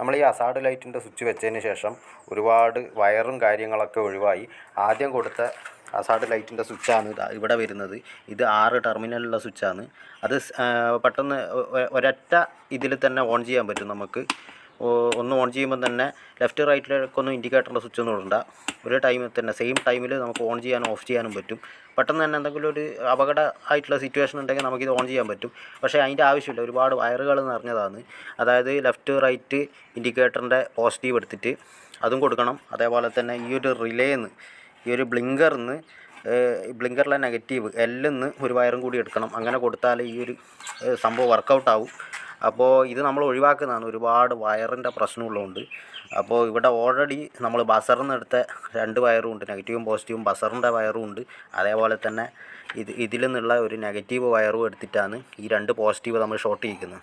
നമ്മൾ ഈ ഹസാർഡ് ലൈറ്റിൻ്റെ സ്വിച്ച് വെച്ചതിന് ശേഷം ഒരുപാട് വയറും കാര്യങ്ങളൊക്കെ ഒഴിവായി ആദ്യം കൊടുത്ത ഹസാർഡ് ലൈറ്റിൻ്റെ സ്വിച്ചാണ് ഇവിടെ വരുന്നത്. ഇത് 6 ടെർമിനലുള്ള സ്വിച്ചാണ്. അത് പെട്ടെന്ന് ഒരൊറ്റ ഇതിൽ തന്നെ ഓൺ ചെയ്യാൻ പറ്റും. നമുക്ക് ഒന്ന് ഓൺ ചെയ്യുമ്പോൾ തന്നെ ലെഫ്റ്റ് റൈറ്റിലേക്കൊന്നും ഇൻഡിക്കേറ്ററിൻ്റെ സ്വിച്ച് ഒന്നും ഇടണ്ട. ഒരു ടൈമിൽ തന്നെ സെയിം ടൈമിൽ നമുക്ക് ഓൺ ചെയ്യാനും ഓഫ് ചെയ്യാനും പറ്റും. പെട്ടെന്ന് തന്നെ എന്തെങ്കിലും ഒരു അപകടമായിട്ടുള്ള സിറ്റുവേഷൻ ഉണ്ടെങ്കിൽ നമുക്കിത് ഓൺ ചെയ്യാൻ പറ്റും. പക്ഷേ അതിൻ്റെ ആവശ്യമില്ല, ഒരുപാട് വയറുകൾ നിറഞ്ഞതാണ്. അതായത് ലെഫ്റ്റ് റൈറ്റ് ഇൻഡിക്കേറ്ററിൻ്റെ പോസിറ്റീവ് എടുത്തിട്ട് അതും കൊടുക്കണം. അതേപോലെ തന്നെ ഈ ഒരു റിലേന്ന് ഈ ഒരു ബ്ലിങ്കറിലെ നെഗറ്റീവ് എല്ലിന്ന് ഒരു വയറും കൂടി എടുക്കണം. അങ്ങനെ കൊടുത്താൽ ഈ ഒരു സംഭവം വർക്കൗട്ടാവും. അപ്പോൾ ഇത് നമ്മൾ ഒഴിവാക്കുന്നതാണ്, ഒരുപാട് വയറിൻ്റെ പ്രശ്നമുള്ളതുകൊണ്ട്. അപ്പോൾ ഇവിടെ ഓൾറെഡി നമ്മൾ ബസറിന്ന് എടുത്ത 2 വയറും ഉണ്ട്, നെഗറ്റീവും പോസിറ്റീവും ബസറിൻ്റെ വയറും ഉണ്ട്. അതേപോലെ തന്നെ ഇതിൽ നിന്നുള്ള ഒരു നെഗറ്റീവ് വയറും എടുത്തിട്ടാണ് ഈ 2 പോസിറ്റീവ് നമ്മൾ ഷോർട്ട് ചെയ്യിക്കുന്നത്.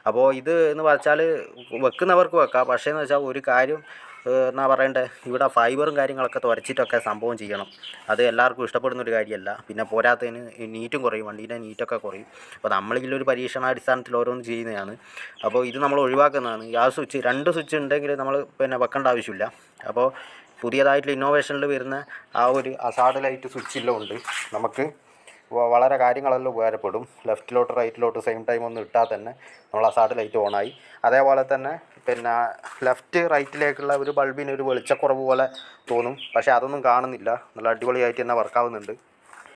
അപ്പോൾ ഇത് എന്ന് വെച്ചാൽ വെക്കുന്നവർക്ക് വെക്കാം. പക്ഷേ എന്ന് വെച്ചാൽ ഒരു കാര്യം എന്നാ പറയണ്ടേ, ഇവിടെ ഫൈബറും കാര്യങ്ങളൊക്കെ തുരച്ചിട്ടൊക്കെ സംഭവം ചെയ്യണം. അത് എല്ലാവർക്കും ഇഷ്ടപ്പെടുന്നൊരു കാര്യമല്ല. പിന്നെ പോരാത്തതിന് നീറ്റും കുറയും, വണ്ടീൻ്റെ നീറ്റൊക്കെ കുറയും. അപ്പോൾ നമ്മളിതിലൊരു പരീക്ഷണാടിസ്ഥാനത്തിൽ ഓരോന്ന് ചെയ്യുന്നതാണ്. അപ്പോൾ ഇത് നമ്മൾ ഒഴിവാക്കുന്നതാണ്. ആ സ്വിച്ച് 2 സ്വിച്ച് ഉണ്ടെങ്കിൽ നമ്മൾ പിന്നെ വെക്കേണ്ട ആവശ്യമില്ല. അപ്പോൾ പുതിയതായിട്ടുള്ള ഇന്നോവേഷനിൽ വരുന്ന ആ ഒരു ഹസാർഡ് ലൈറ്റ് സ്വിച്ചിലുണ്ട് നമുക്ക് വളരെ കാര്യങ്ങളെല്ലാം ഉപകാരപ്പെടും. ലെഫ്റ്റിലോട്ട് റൈറ്റിലോട്ട് സെയിം ടൈം ഒന്നും ഇട്ടാൽ തന്നെ നമ്മൾ ഹസാർഡ് ലൈറ്റ് ഓണായി. അതേപോലെ തന്നെ പിന്നെ ലെഫ്റ്റ് റൈറ്റിലേക്കുള്ള ഒരു ബൾബിന് ഒരു വെളിച്ചക്കുറവ് പോലെ തോന്നും, പക്ഷേ അതൊന്നും കാണുന്നില്ല. നല്ല അടിപൊളിയായിട്ട് തന്നെ വർക്കാവുന്നുണ്ട്.